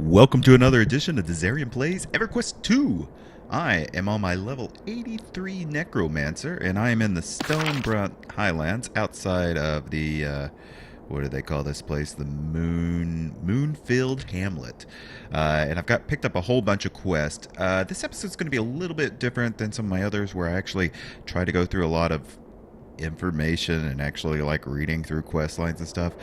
Welcome to another edition of Dizzarian Plays Everquest 2. I am on my level 83 Necromancer, and I am in the Stonebrunt Highlands outside of the, what do they call this place? The Moon-filled Hamlet. And I've picked up a whole bunch of quests. This episode's going to be a little bit different than some of my others, where I actually try to go through a lot of information and actually like reading through quest lines and stuff.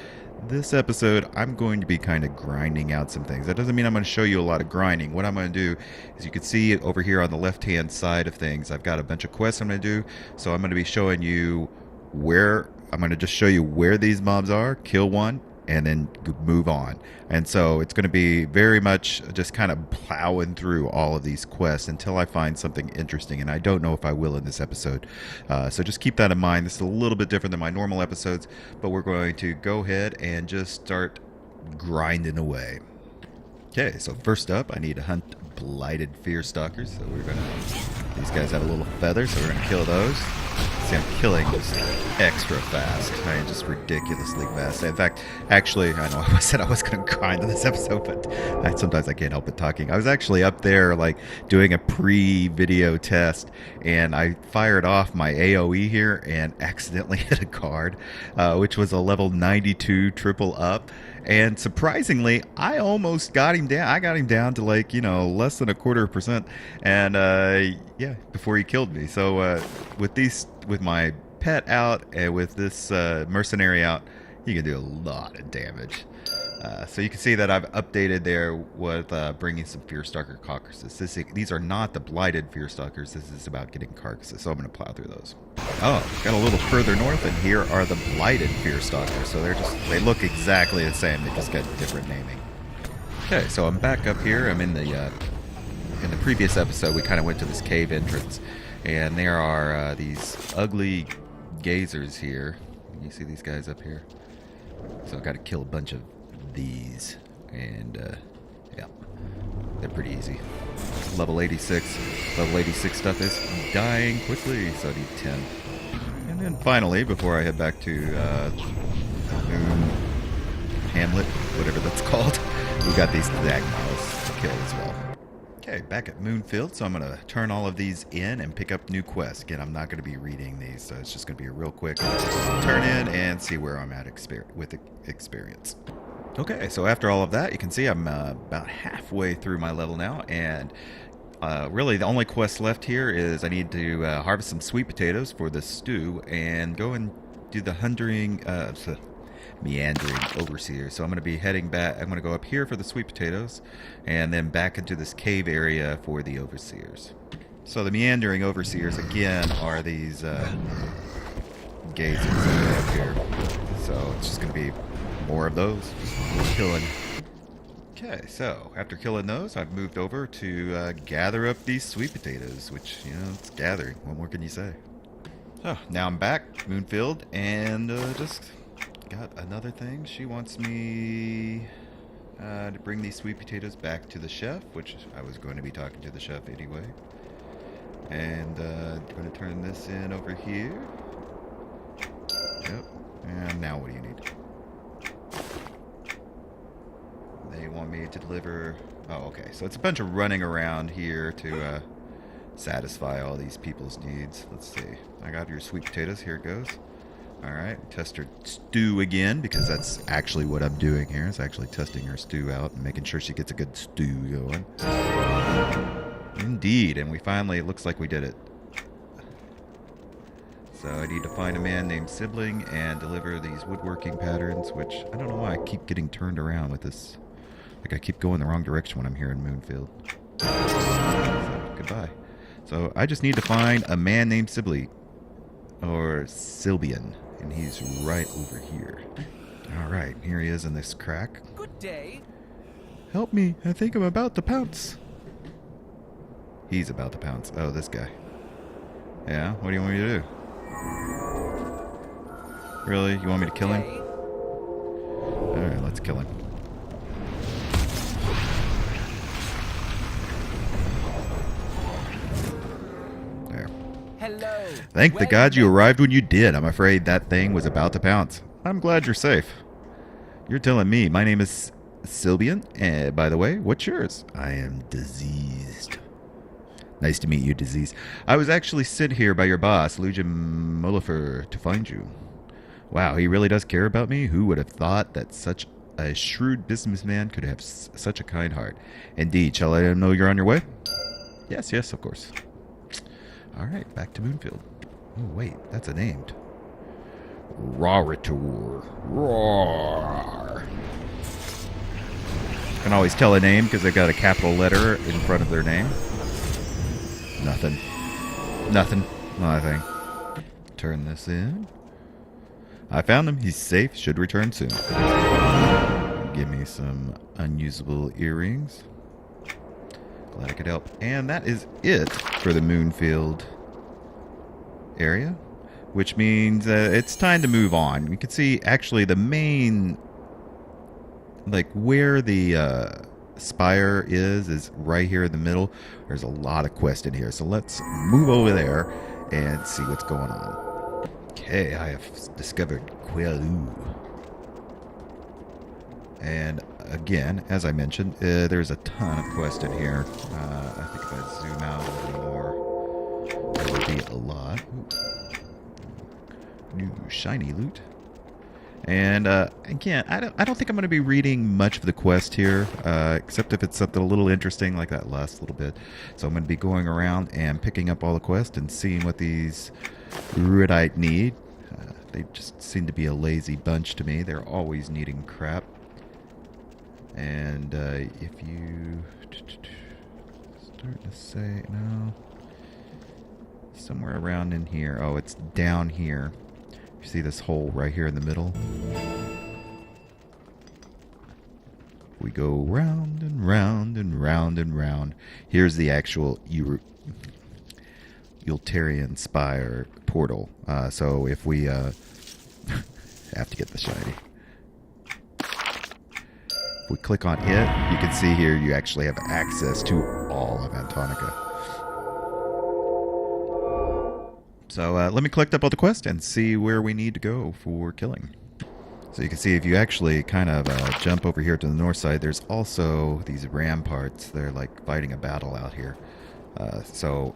This episode, I'm going to be kind of grinding out some things. That doesn't mean I'm going to show you a lot of grinding. What I'm going to do is, you can see over here on the left-hand side of things, I've got a bunch of quests I'm going to do. So I'm going to be showing you where, I'm going to just show you where these mobs are, kill one, and then move on. And so it's going to be very much just kind of plowing through all of these quests until I find something interesting, and I don't know if I will in this episode. So just keep that in mind. This is a little bit different than my normal episodes, but we're going to go ahead and just start grinding away. Okay, so first up, I need to hunt blighted fear stalkers. So we're gonna, these guys have a little feather, so we're gonna kill those. See, I'm killing just extra fast. I mean, just ridiculously fast. In fact, actually, I know I said I was gonna grind in this episode, but sometimes I can't help it talking. I was actually up there, like, doing a pre-video test, and I fired off my AoE here and accidentally hit a card, which was a level 92 triple up. And surprisingly, I almost got him down. I got him down to, like, you know, less than 0.25%. And yeah, before he killed me. So with my pet out and with this mercenary out, you can do a lot of damage. So you can see that I've updated there with bringing some Fearstalker carcasses. These are not the blighted Fearstalkers. This is about getting carcasses, so I'm going to plow through those. Oh, got a little further north, and here are the blighted Fearstalkers. So they look exactly the same. They just got different naming. Okay, so I'm back up here. I'm in the previous episode, we kind of went to this cave entrance, and there are these ugly gazers here. You see these guys up here? So I've got to kill a bunch of these, and yeah, they're pretty easy. Level 86 stuff is dying quickly, so I need 10. And then finally, before I head back to Moon Hamlet, whatever that's called, we got these Zagmals to kill as well. Okay, back at Moonfield, so I'm going to turn all of these in and pick up new quests. Again, I'm not going to be reading these, so it's just going to be a real quick turn in and see where I'm at with the experience. Okay, so after all of that, you can see I'm about halfway through my level now, and really the only quest left here is I need to harvest some sweet potatoes for the stew and go and do the meandering overseer. So I'm going to be heading back. I'm going to go up here for the sweet potatoes and then back into this cave area for the overseers. So the meandering overseers, again, are these gazers up here. So it's just going to be more of those, just killing. Okay, so after killing those, I've moved over to gather up these sweet potatoes, which, you know, it's gathering. What more can you say? So now I'm back, Moonfield, and just got another thing. She wants me to bring these sweet potatoes back to the chef, which I was going to be talking to the chef anyway. And I'm going to turn this in over here. Yep. And now what do you need? They want me to deliver... Oh, okay. So it's a bunch of running around here to satisfy all these people's needs. Let's see. I got your sweet potatoes. Here it goes. Alright. Test her stew again, because that's actually what I'm doing here. Is actually testing her stew out and making sure she gets a good stew going. Indeed. And we finally... It looks like we did it. So I need to find a man named Sibling and deliver these woodworking patterns, which I don't know why I keep getting turned around with this. Like, I keep going the wrong direction when I'm here in Moonfield. So, goodbye. So I just need to find a man named Sibley, or Sylbian, and he's right over here. Alright, here he is in this crack. Good day. Help me, I think I'm about to pounce. He's about to pounce. Oh, this guy. Yeah, what do you want me to do? Really? You want me to kill him? Alright, let's kill him. There. Hello. Thank the gods you arrived when you did. I'm afraid that thing was about to pounce. I'm glad you're safe. You're telling me my name is Sylbian. And by the way, what's yours? I am diseased. Nice to meet you, disease. I was actually sent here by your boss, Lujan Molifer, to find you. Wow, he really does care about me? Who would have thought that such a shrewd businessman could have such a kind heart? Indeed. Shall I let him know you're on your way? Yes, yes, of course. All right, back to Moonfield. Oh, wait, that's a name. Raritor. Roar. You can always tell a name because they got a capital letter in front of their name. Nothing. Nothing. Nothing. Turn this in. I found him. He's safe. Should return soon. Give me some unusable earrings. Glad I could help. And that is it for the Moonfield area, which means it's time to move on. You can see actually the main, like where the spire is right here in the middle. There's a lot of quests in here, so let's move over there and see what's going on. Okay, I have discovered Quel'ule. And again, as I mentioned, there's a ton of quests in here. I think if I zoom out a little more, there will be a lot. Ooh. New shiny loot. And again, I don't think I'm going to be reading much of the quest here, except if it's something a little interesting like that last little bit. So I'm going to be going around and picking up all the quests and seeing what these Ruidite need. They just seem to be a lazy bunch to me. They're always needing crap. And if you start to say, no, somewhere around in here. Oh, it's down here. You see this hole right here in the middle? We go round and round and round and round. Here's the actual Ulterian Spire portal. So if we have to get the shiny. If we click on it, you can see here you actually have access to all of Antonica. So let me collect up all the quests and see where we need to go for killing. So you can see if you actually kind of jump over here to the north side, there's also these ramparts. They're like fighting a battle out here. So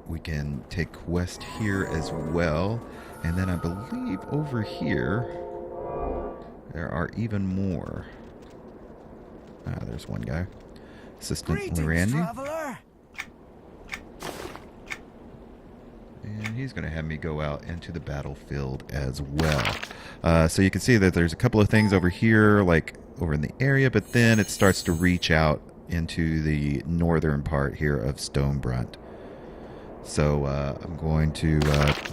we can take west here as well. And then I believe over here there are even more. There's one guy. Assistant Randy. Traveler. And he's going to have me go out into the battlefield as well. So you can see that there's a couple of things over here, like over in the area, but then it starts to reach out into the northern part here of Stonebrunt. So I'm going to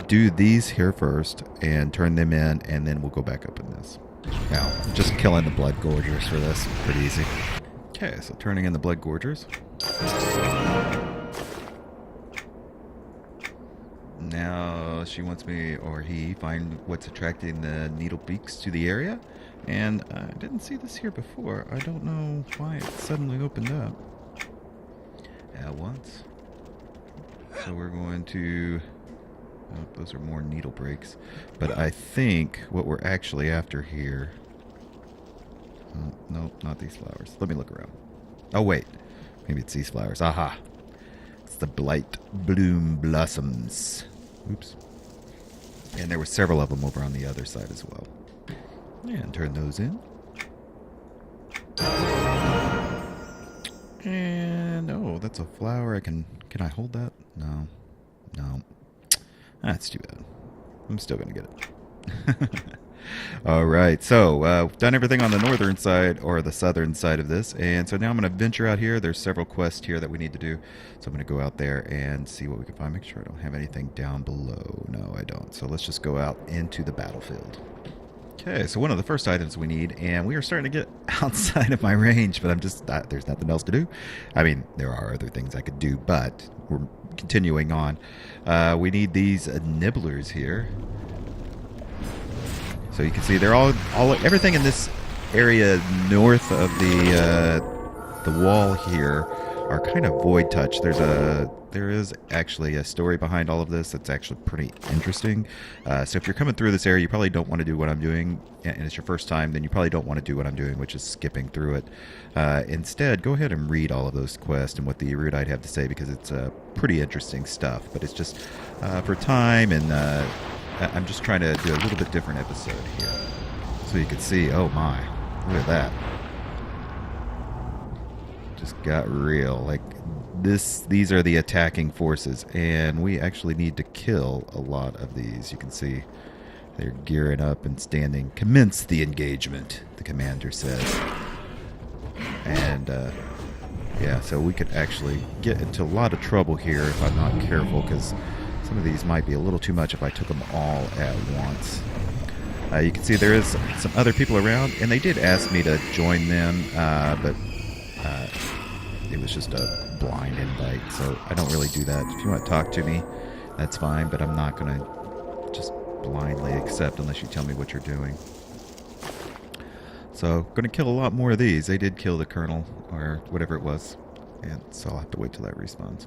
do these here first and turn them in, and then we'll go back up in this. Now, I'm just killing the blood gorgers for this. Pretty easy. Okay, so turning in the blood gorgers. Now she wants me, or he, find what's attracting the needle beaks to the area. And I didn't see this here before. I don't know why it suddenly opened up at once. So we're going to... Oh, those are more needle breaks. But I think what we're actually after here... Oh, nope, not these flowers. Let me look around. Oh, wait. Maybe it's these flowers. Aha! It's the blight bloom blossoms. Oops. And there were several of them over on the other side as well. And turn those in. And oh, that's a flower. I can I hold that? No. No. That's too bad. I'm still gonna get it. All right, so done everything on the northern side or the southern side of this, and so now I'm going to venture out here. There's several quests here that we need to do, so I'm going to go out there and see what we can find. Make sure I don't have anything down below. No, I don't. So let's just go out into the battlefield. Okay, so one of the first items we need, and we are starting to get outside of my range, but I'm just there's nothing else to do. I mean, there are other things I could do, but we're continuing on. We need these nibblers here. So you can see they're all everything in this area north of the wall here are kind of void touch. There is actually a story behind all of this that's actually pretty interesting. So if you're coming through this area, you probably don't want to do what I'm doing, and it's your first time, then you probably don't want to do what I'm doing, which is skipping through it. Instead, go ahead and read all of those quests and what the erudite have to say, because it's pretty interesting stuff. But it's just for time, and I'm just trying to do a little bit different episode here. So you can see, oh my, look at that. Just got real. Like these are the attacking forces, and we actually need to kill a lot of these. You can see they're gearing up and standing. Commence the engagement, the commander says. And yeah, so we could actually get into a lot of trouble here if I'm not careful, because some of these might be a little too much if I took them all at once. You can see there is some other people around, and they did ask me to join them, but it was just a blind invite, so I don't really do that. If you want to talk to me, that's fine, but I'm not going to just blindly accept unless you tell me what you're doing. So, going to kill a lot more of these. They did kill the colonel, or whatever it was, and so I'll have to wait till that respawns.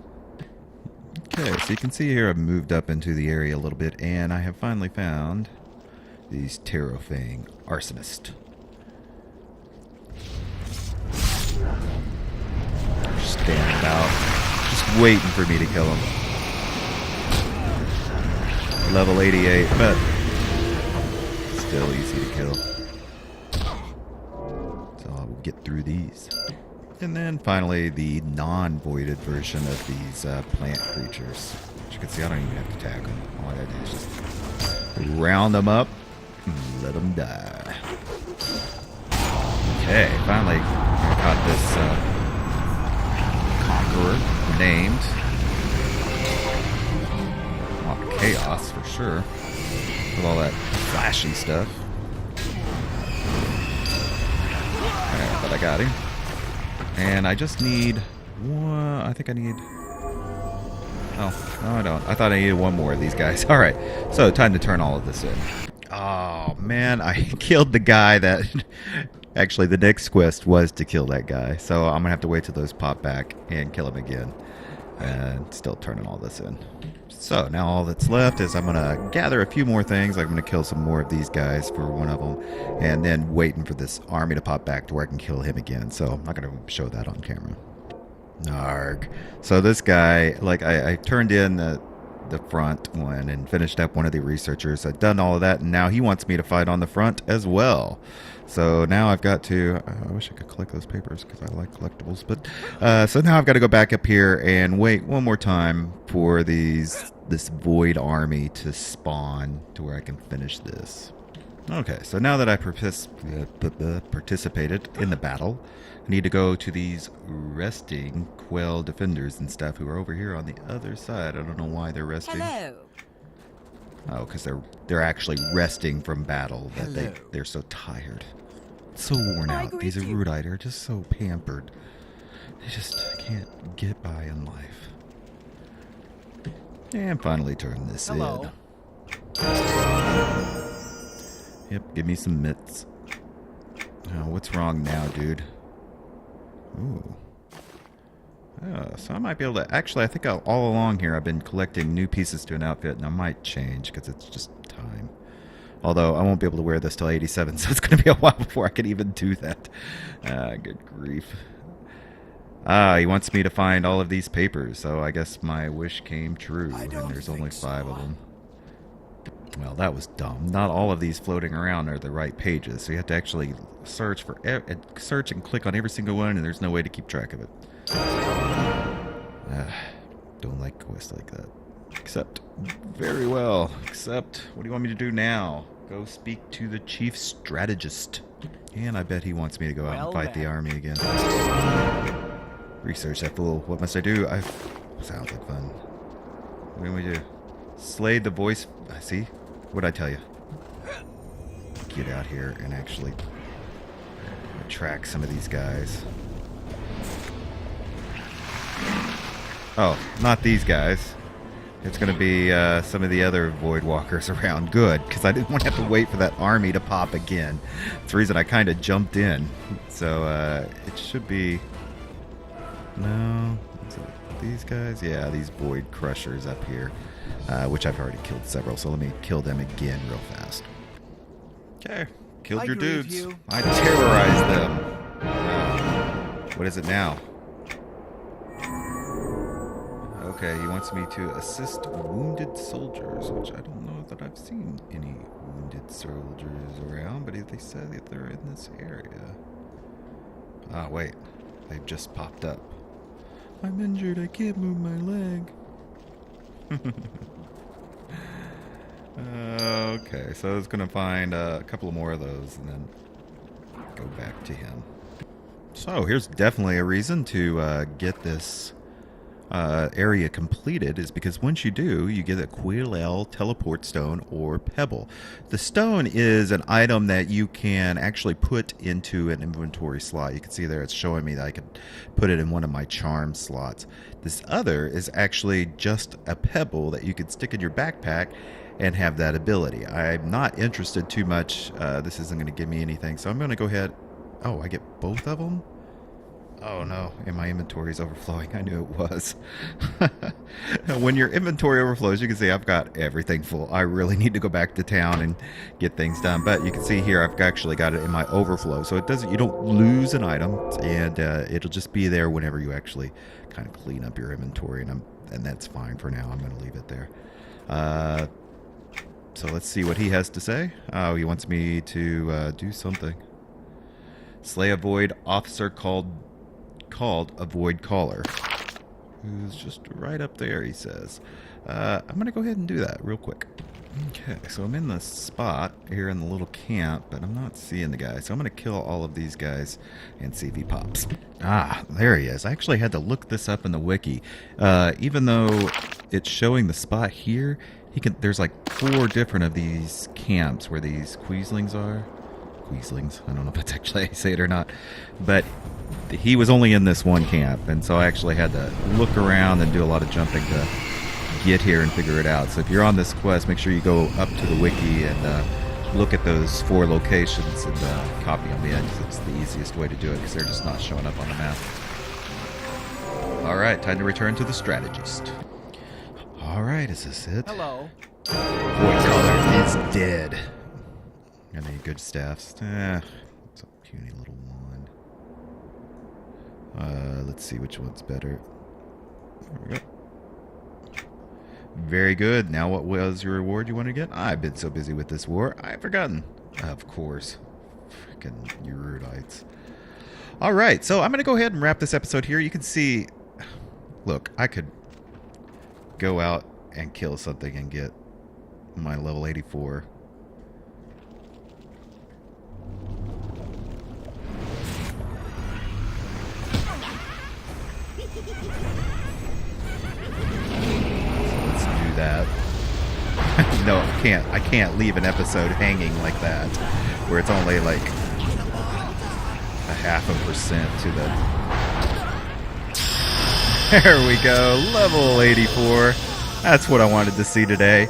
Okay, so you can see here I've moved up into the area a little bit, and I have finally found these Terrorfang arsonists. Standing about, just waiting for me to kill them. Level 88, but still easy to kill. So I will get through these. And then finally the non-voided version of these plant creatures. As you can see, I don't even have to attack them. All I gotta do is just round them up and let them die. Okay, finally I got this conqueror named Chaos for sure, with all that flashy stuff. Alright, but I got him. And I just need one. I think I need. Oh, no, I don't. I thought I needed one more of these guys. Alright, so time to turn all of this in. Oh, man, I killed the guy that. Actually, the next quest was to kill that guy. So I'm going to have to wait till those pop back and kill him again. And still turning all this in. So now all that's left is I'm going to gather a few more things. I'm going to kill some more of these guys for one of them. And then waiting for this army to pop back to where I can kill him again. So I'm not going to show that on camera. Narg. So this guy, like I turned in the front one and finished up one of the researchers. I've done all of that, and now he wants me to fight on the front as well. So now I've got to, I wish I could collect those papers because I like collectibles, but so now I've got to go back up here and wait one more time for this void army to spawn to where I can finish this. Okay, so now that I participated in the battle, I need to go to these resting Quel'ule defenders and stuff who are over here on the other side. I don't know why they're resting. Hello. Oh, because they're actually resting from battle. That they're so tired, so worn out. These erudite are just so pampered. They just can't get by in life. And finally turn this in. Yep, give me some mitts. Oh, what's wrong now, dude? Ooh. Oh, so I might be able to... Actually, I think all along here I've been collecting new pieces to an outfit, and I might change because it's just time. Although I won't be able to wear this till 87, so it's going to be a while before I can even do that. Good grief. He wants me to find all of these papers, so I guess my wish came true, and there's only 5 of them. Well, that was dumb. Not all of these floating around are the right pages, so you have to actually search and click on every single one, and there's no way to keep track of it. Don't like quests like that. Except, very well. Except, what do you want me to do now? Go speak to the chief strategist. And I bet he wants me to go out and fight the army again. Research that fool. What must I do? Sounds like fun. What do we do? Slay the voice. See? What'd I tell you? Get out here and actually track some of these guys. Oh, not these guys. It's going to be some of the other Void Walkers around. Good, because I didn't want to have to wait for that army to pop again. That's the reason I kind of jumped in. So it should be No. Is it these guys? Yeah, these void crushers up here, which I've already killed several. So let me kill them again real fast. Okay, killed your dudes. I terrorized them. What is it now? Okay, he wants me to assist wounded soldiers, which I don't know that I've seen any wounded soldiers around, but they said that they're in this area. Ah, wait. They've just popped up. I'm injured. I can't move my leg. Okay, so I was going to find a couple more of those and then go back to him. So here's definitely a reason to get this area completed, is because once you do, you get a Quel'ule teleport stone or pebble. The stone is an item that you can actually put into an inventory slot. You can see there it's showing me that I could put it in one of my charm slots. This other is actually just a pebble that you could stick in your backpack and have that ability. I'm not interested too much. This isn't going to give me anything, so I'm going to go ahead. Oh, I get both of them? Oh no, and my inventory is overflowing. I knew it was. When your inventory overflows, you can see I've got everything full. I really need to go back to town and get things done. But you can see here I've actually got it in my overflow. So it doesn't, you don't lose an item, and it'll just be there whenever you actually kind of clean up your inventory, and that's fine for now. I'm going to leave it there. So let's see what he has to say. Oh, he wants me to do something. Slay a void officer called a void caller, who's just right up there, he says. I'm going to go ahead and do that real quick. Okay, so I'm in the spot here in the little camp, but I'm not seeing the guy. So I'm going to kill all of these guys and see if he pops. Ah, there he is. I actually had to look this up in the wiki. Even though it's showing the spot here, there's like 4 different of these camps where these Quel'ulings are. Quel'ulings. I don't know if that's actually how you say it or not. But he was only in this one camp, and so I actually had to look around and do a lot of jumping to get here and figure it out. So if you're on this quest, make sure you go up to the wiki and look at those 4 locations and copy them in. It's the easiest way to do it because they're just not showing up on the map. Alright, time to return to the strategist. Alright, is this it? Hello. Void Caller is dead. Got any good staffs? It's a puny little one. Let's see which one's better. There we go. Very good. Now what was your reward you want to get? I've been so busy with this war, I've forgotten. Of course. Freaking Erudites. Alright, so I'm going to go ahead and wrap this episode here. You can see... Look, I could go out and kill something and get my level 84. Let's do that. No, I can't leave an episode hanging like that, where it's only like 0.5% to the... There we go, level 84. That's what I wanted to see today.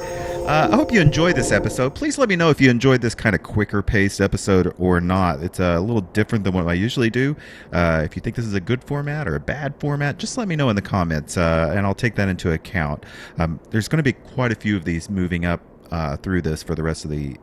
I hope you enjoyed this episode. Please let me know if you enjoyed this kind of quicker paced episode or not. It's a little different than what I usually do. If you think this is a good format or a bad format, just let me know in the comments, and I'll take that into account. There's going to be quite a few of these moving up through this for the rest of the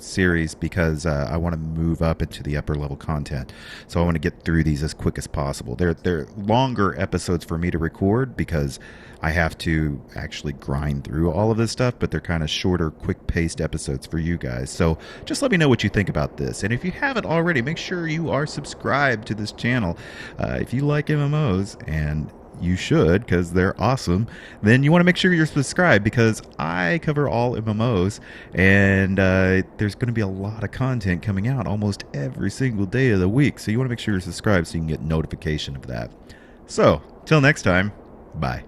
series, because I want to move up into the upper level content, so I want to get through these as quick as possible. They're longer episodes for me to record because I have to actually grind through all of this stuff, but they're kind of shorter, quick-paced episodes for you guys. So just let me know what you think about this, and if you haven't already, make sure you are subscribed to this channel. If you like MMOs, and you should, because they're awesome, then you want to make sure you're subscribed, because I cover all MMOs, and there's going to be a lot of content coming out almost every single day of the week, so you want to make sure you're subscribed so you can get notification of that. So, till next time, bye.